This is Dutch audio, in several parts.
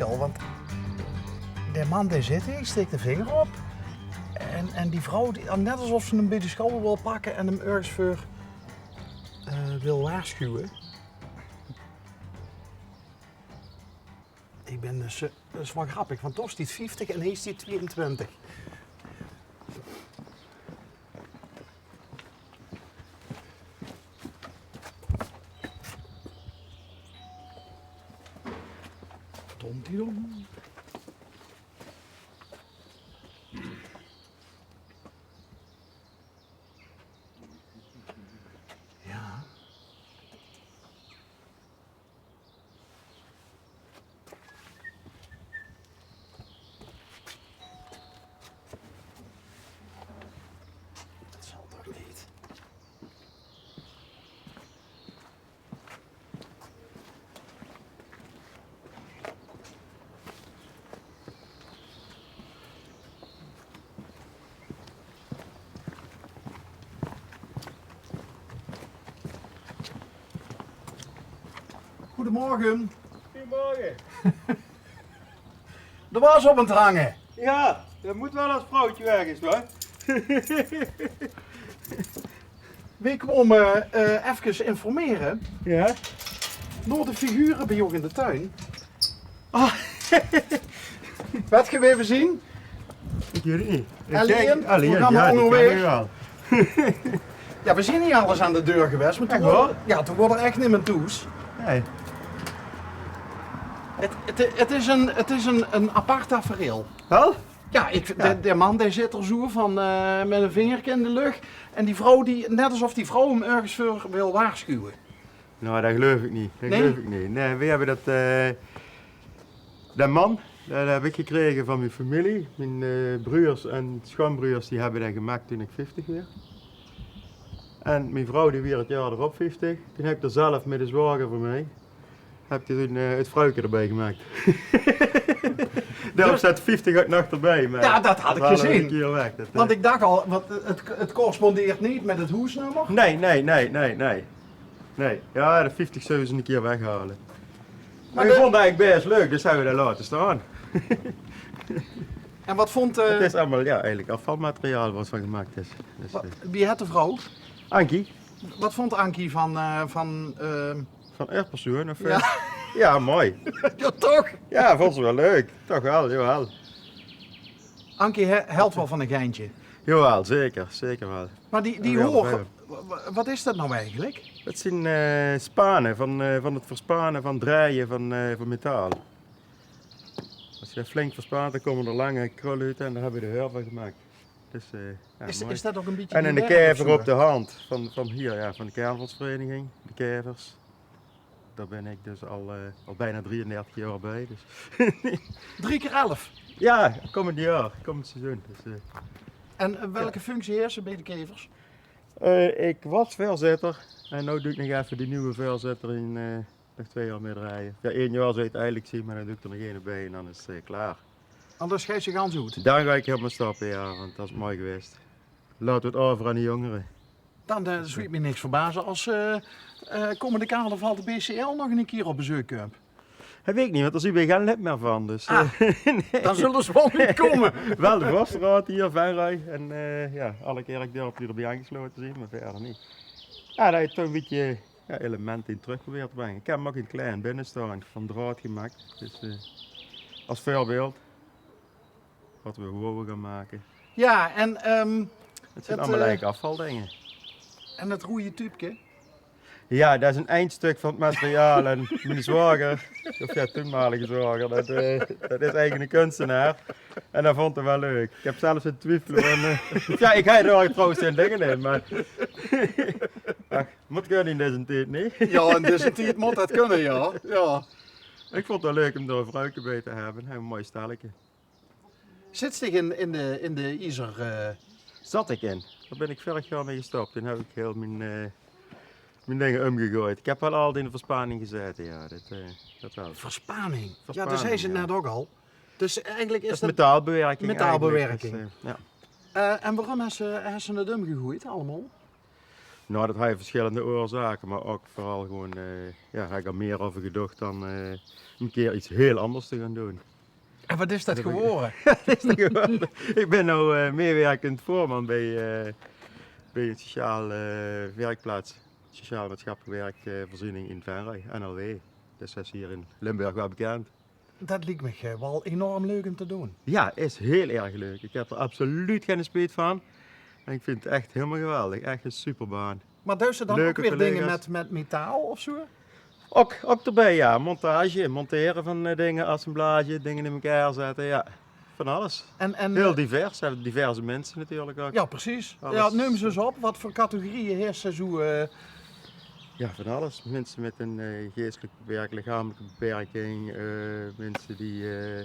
veel, want de man die zit, die steekt de vinger op. En die vrouw, net alsof ze hem bij de schouder wil pakken en hem ergens voor wil waarschuwen. Ik ben dus, dat is wel grappig, want toch is hij 50 en hij is 22. Dom. Ja. Dat zal toch niet. Goedemorgen. Goedemorgen. Er was op het hangen. Ja, dat moet wel als vrouwtje weg is, hoor. We komen even informeren Ja? door de figuren bij jou in de tuin. Ah. Wat gaan we even zien? Ik weet het niet. Alien? Hoe gaan we ja, die onderweg? ken ik wel. Ja, we zien niet alles aan de deur geweest, maar toen Echt waar? toen wordt er echt niet meer toes. Nee. Het is een apart tafereel. Wel? Ja, de man die zit er zo van met een vingertje in de lucht. En die vrouw, net alsof die vrouw hem ergens voor wil waarschuwen. Nou, dat geloof ik niet. Nee, we hebben dat man, dat heb ik gekregen van mijn familie. Mijn broers en schoonbroers die hebben dat gemaakt toen ik 50 werd. En mijn vrouw die weer het jaar erop 50. Toen heb ik er zelf met de zwager van mij, heb je toen het vrouwtje erbij gemaakt. Daarom staat 50 uit nacht erbij. Maar Ja, dat had ik gezien. Een keer weg. Want ik dacht al, want het correspondeert niet met het hoesnummer. Nee. Ja, de 50 zullen ze een keer weghalen. Maar Maar ik vond het eigenlijk best leuk, dus zouden we dat laten staan. En wat vond Het is allemaal eigenlijk afvalmateriaal wat van gemaakt is. Dus, wie had de vrouw? Ankie, Wat vond Ankie van van Erpersoen of ja. Ja, mooi. Ja, toch? Ja, vond ze wel leuk. Toch wel, jawel. Ankie helpt wel van een geintje. Jawel, zeker wel. Maar die Ja, hoor, ja. wat is dat nou eigenlijk? Het zijn spanen van het verspanen van draaien van metaal. Als je flink verspant, dan komen er lange krullen uit en daar hebben we de heur van gemaakt. Dus, ja, mooi. Is dat ook een beetje En een modern kever of zo? op de hand van hier, ja, van de Kervelvereniging, de kevers. Daar ben ik dus al bijna 33 jaar bij. Dus. 3 keer 11. Ja, komend jaar, komend seizoen. Dus, En welke functie heeft ze bij de kevers? ik was veelzetter en nu doe ik nog even die nieuwe veelzetter in nog 2 jaar mee draaien. Ja, 1 jaar zou je het eigenlijk zien, maar dan doe ik er nog 1 bij en dan is het klaar. Anders geeft ze gans goed. Dan ga ik helemaal stappen, ja, want dat is mooi geweest. Laten we het over aan de jongeren. Dan zou het me niks verbazen als komende carnaval de BCL nog een keer op bezoek komt. Dat weet ik niet, want daar zien we geen lid meer van. Dus, Dan zullen ze wel niet komen. wel de Vosstraat hier, Venray en ja, alle kerkdorpen die erbij aangesloten zijn, maar verder niet. Ja, dat heeft toch een beetje elementen in terug proberen te brengen. Ik heb hem ook in het klein binnen staan, van draad gemaakt. Dus als voorbeeld wat we gewoon gaan maken. Ja, en Het zijn Het, allemaal eigenlijk afvaldingen. het roeie tubeke. Ja, dat is een eindstuk van het materiaal en mijn zwager, of ja, toenmalige zwager, dat is eigenlijk een kunstenaar. En dat vond hij wel leuk. Ik heb zelfs een twijfelen van, ja, ik ga er trouwens geen dingen in, maar ach, moet kunnen in deze tijd, niet? Ja, in deze tijd moet dat kunnen, ja. Ik vond het wel leuk om er een vrouwtje bij te hebben, een mooi stelletje. Zit zich in de Iser. Zat ik in, daar ben ik vorig jaar mee gestopt en heb ik heel mijn dingen omgegooid. Ik heb wel altijd in de verspanning gezeten, ja, dat wel. Verspaning. Ja, Verspaning, dat zei ze ja. net ook al. Dus eigenlijk Dat is is metaalbewerking. metaalbewerking. eigenlijk. Dus, ja. En waarom hebben ze het omgegooid allemaal? Nou, dat heeft verschillende oorzaken, maar ook vooral gewoon, ja, heb ik er meer over gedacht dan een keer iets heel anders te gaan doen. En wat is dat geworden? Is dat geweldig? Ik ben nu meewerkend voorman bij een sociaal werkplaats, sociaal maatschappelijk werkvoorziening in Venray, NLW. Dus dat is hier in Limburg wel bekend. Dat lijkt me wel enorm leuk om te doen. Ja, is heel erg leuk. Ik heb er absoluut geen spijt van. En ik vind het echt helemaal geweldig. Echt een superbaan. Maar doen ze dan Leuke ook weer dingen collega's. met metaal of zo? Ook erbij, ja. Montage, monteren van dingen, assemblage, dingen in elkaar zetten, ja. Van alles. En, Heel divers. Ze hebben diverse mensen natuurlijk ook. ja, precies. Alles. Ja, neem ze eens op. Wat voor categorieën heersen zo? Ja, van alles. Mensen met een geestelijke beperking, lichamelijke beperking. Mensen die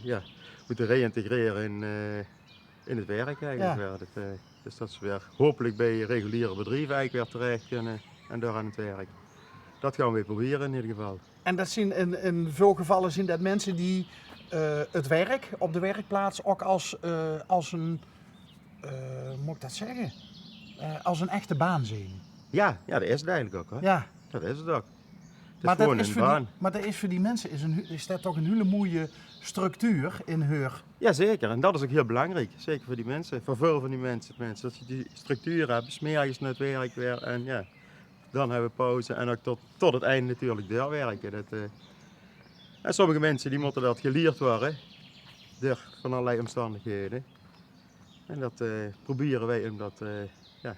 ja, moeten reïntegreren in het werk eigenlijk. Ja. Ja. Dus dat ze weer hopelijk bij reguliere bedrijven eigenlijk weer terecht kunnen en door aan het werk. Dat gaan we weer proberen in ieder geval. En dat zien in veel gevallen zien dat mensen die het werk op de werkplaats ook als een, moet ik dat zeggen? Als een echte baan zien. Ja, dat is het eigenlijk ook hoor. Ja. Dat is het ook. Het is Maar gewoon dat is, een voor die, baan. maar dat is voor die mensen is dat toch een hele mooie structuur in hun. Jazeker, en dat is ook heel belangrijk. Zeker voor die mensen, voor veel van die mensen. Dat ze die structuur hebben, smiddags naar het werk weer en ja, dan hebben we pauze en ook tot het einde natuurlijk doorwerken. En sommige mensen die moeten dat geleerd worden door van allerlei omstandigheden. En dat proberen wij om dat, ja,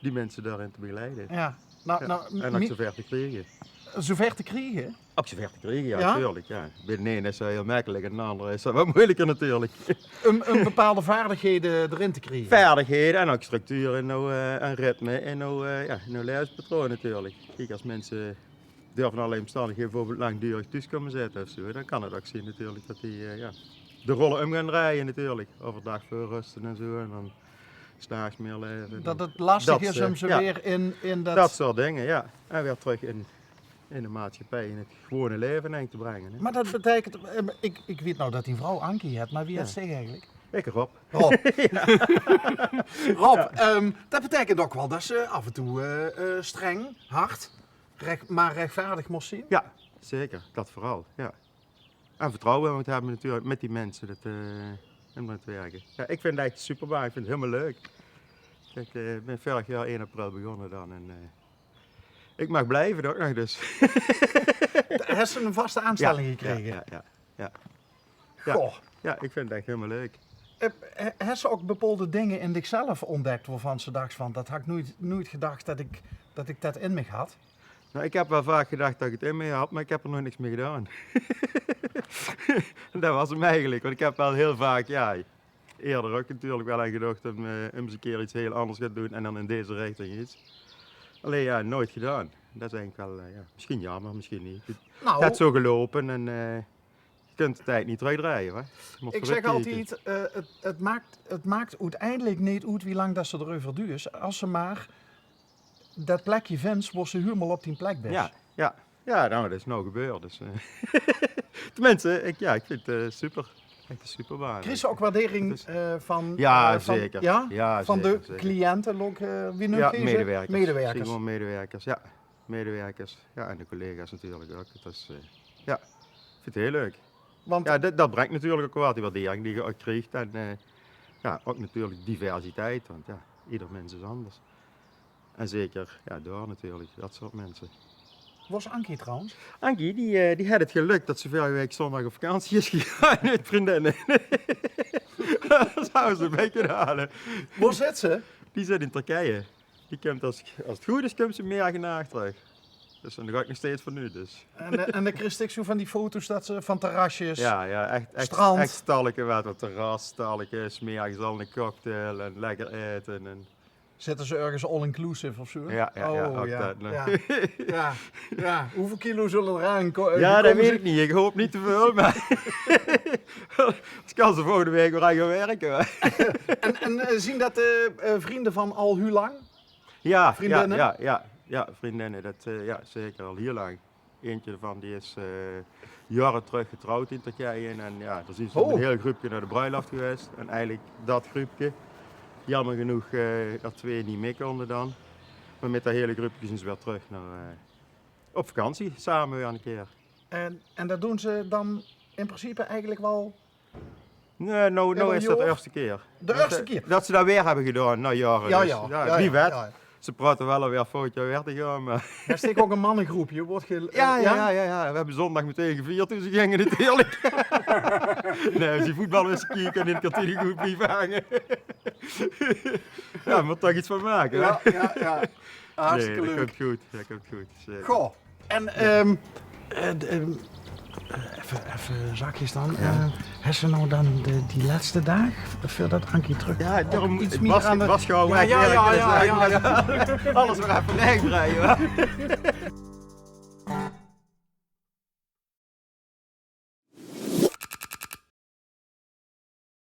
die mensen daarin te begeleiden. Ja. Nou, Ja, nou, en ook zover te krijgen. zover te krijgen. Op zover te krijgen, ja, Ja? natuurlijk. Ja. Bij de ene is dat heel makkelijk en de andere is dat wat moeilijker natuurlijk. Een bepaalde vaardigheden erin te krijgen. Vaardigheden en ook structuur en ritme en ja, leerspatroon natuurlijk. Kijk, als mensen door van allerlei omstandigheden bijvoorbeeld langdurig thuis komen zitten of zo, dan kan het ook zien natuurlijk dat die ja, de rollen om gaan rijden natuurlijk. Overdag veel rusten en zo en dan 's nachts meer leven. Dat het lastig Dat, is om ze ja. weer in dat... Dat soort dingen, ja. En weer terug in de maatschappij, in het gewone leven eigenlijk te brengen. Hè. Maar dat betekent, ik weet nou dat die vrouw Ankie heeft, maar wie heeft zich eigenlijk? Ik erop. Rob. Rob, dat betekent ook wel dat ze af en toe streng, hard, maar rechtvaardig moest zien. Ja, zeker. Dat vooral, ja. En vertrouwen moeten hebben natuurlijk met die mensen om aan te werken. Ja, ik vind het echt super waar. Ik vind het helemaal leuk. Ik ben vorig jaar 1 april begonnen dan en ik mag blijven ook nog dus. Heeft ze een vaste aanstelling gekregen? Ja. Ja. Goh. Ja, ik vind het echt helemaal leuk. Heeft ze ook bepaalde dingen in zichzelf ontdekt waarvan ze dacht van, dat had ik nooit gedacht dat ik dat in me had? Nou, ik heb wel vaak gedacht dat ik het in me had, maar ik heb er nog niks mee gedaan. Dat was hem eigenlijk, want ik heb wel heel vaak, ja, eerder ook natuurlijk wel aan gedacht om eens een keer iets heel anders te doen en dan in deze richting iets. Alleen ja, nooit gedaan. Dat is eigenlijk wel, ja, misschien jammer, misschien niet. Het Nou, gaat zo gelopen en je kunt de tijd niet terugdraaien. Hoor. Je moet ik vooruit zeg kijken. altijd, het maakt uiteindelijk niet uit wie lang dat ze erover duurt. Als ze maar dat plekje vindt, wordt ze helemaal op die plek best. Ja, nou, dat is nou gebeurd. Dus, tenminste, ik vind het super. Echt een superbaan. Krijg je ook waardering Dus- van, Ja, van, zeker. ja? Ja, Van zeker, de zeker. cliënten, ook, wie noemt Ja, je ze? medewerkers. Medewerkers. Zie gewoon medewerkers, ja. Medewerkers. Ja, en de collega's natuurlijk ook. Dat is, ja, ik vind het heel leuk. Want Ja, dat brengt natuurlijk ook wat die waardering die je ook krijgt. En ja, ook natuurlijk diversiteit, want ja, ieder mens is anders. En zeker, ja, door natuurlijk, dat soort mensen. was Ankie trouwens? Ankie, die had het geluk dat ze vorige week zondag op vakantie is gegaan met vriendinnen. Dat zou ze een beetje halen. Waar zit ze? Die zit in Turkije. Die komt als het goed is, komt ze meer naar terug. Dus dan ga ik nog steeds van nu dus. En dan kreeg ik zo van die foto's dat ze van terrasjes. Ja, echt Strand. echt stalken wat op terras, stalken, smiddags al een cocktail en lekker eten. En... Zitten ze ergens all-inclusive of zo? Ja, Oh, ook ja. dat. Nou. Ja. Hoeveel kilo zullen eraan komen? Ja, dat weet ik niet. Ik hoop niet te veel, maar ik kan ze volgende week weer aan gaan werken. Hoor. En zien dat vrienden van al hoe lang? Ja, Vriendinnen? ja, vriendinnen, dat ja, zeker al heel lang. Eentje ervan die is jaren terug getrouwd in Turkije en ja, daar zijn ze Oh. een heel groepje naar de bruiloft geweest. En eigenlijk dat groepje, jammer genoeg er 2 niet mee konden dan. Maar met dat hele groepje zijn ze weer terug naar, op vakantie, samen weer een keer. En dat doen ze dan in principe eigenlijk wel Nee, nou een is dat de jaar? eerste keer. de eerste keer. Dat ze dat weer hebben gedaan, na jaren. Ja, dus. ja. Wie weet. Ja. Ze praten wel alweer foutje weer te gaan, maar... Er steekt ook een mannengroepje. Wordt Ja. We hebben zondag meteen gevierd, dus ze gingen natuurlijk. Nee, als je voetbal is kijken en in het kantine goed blijven hangen. Ja, moet toch iets van maken, hè? Ja. Hartstikke Nee, dat leuk. komt goed. Dat komt goed. Dus, Goh. En even zakjes dan. Ja. Hebben ze nou dan die laatste dag, voordat Ankie terug ja, daarom iets het meer was, aan de... was gewoon Ja, wegwerken, ja. dus alles weer even rechtbreien.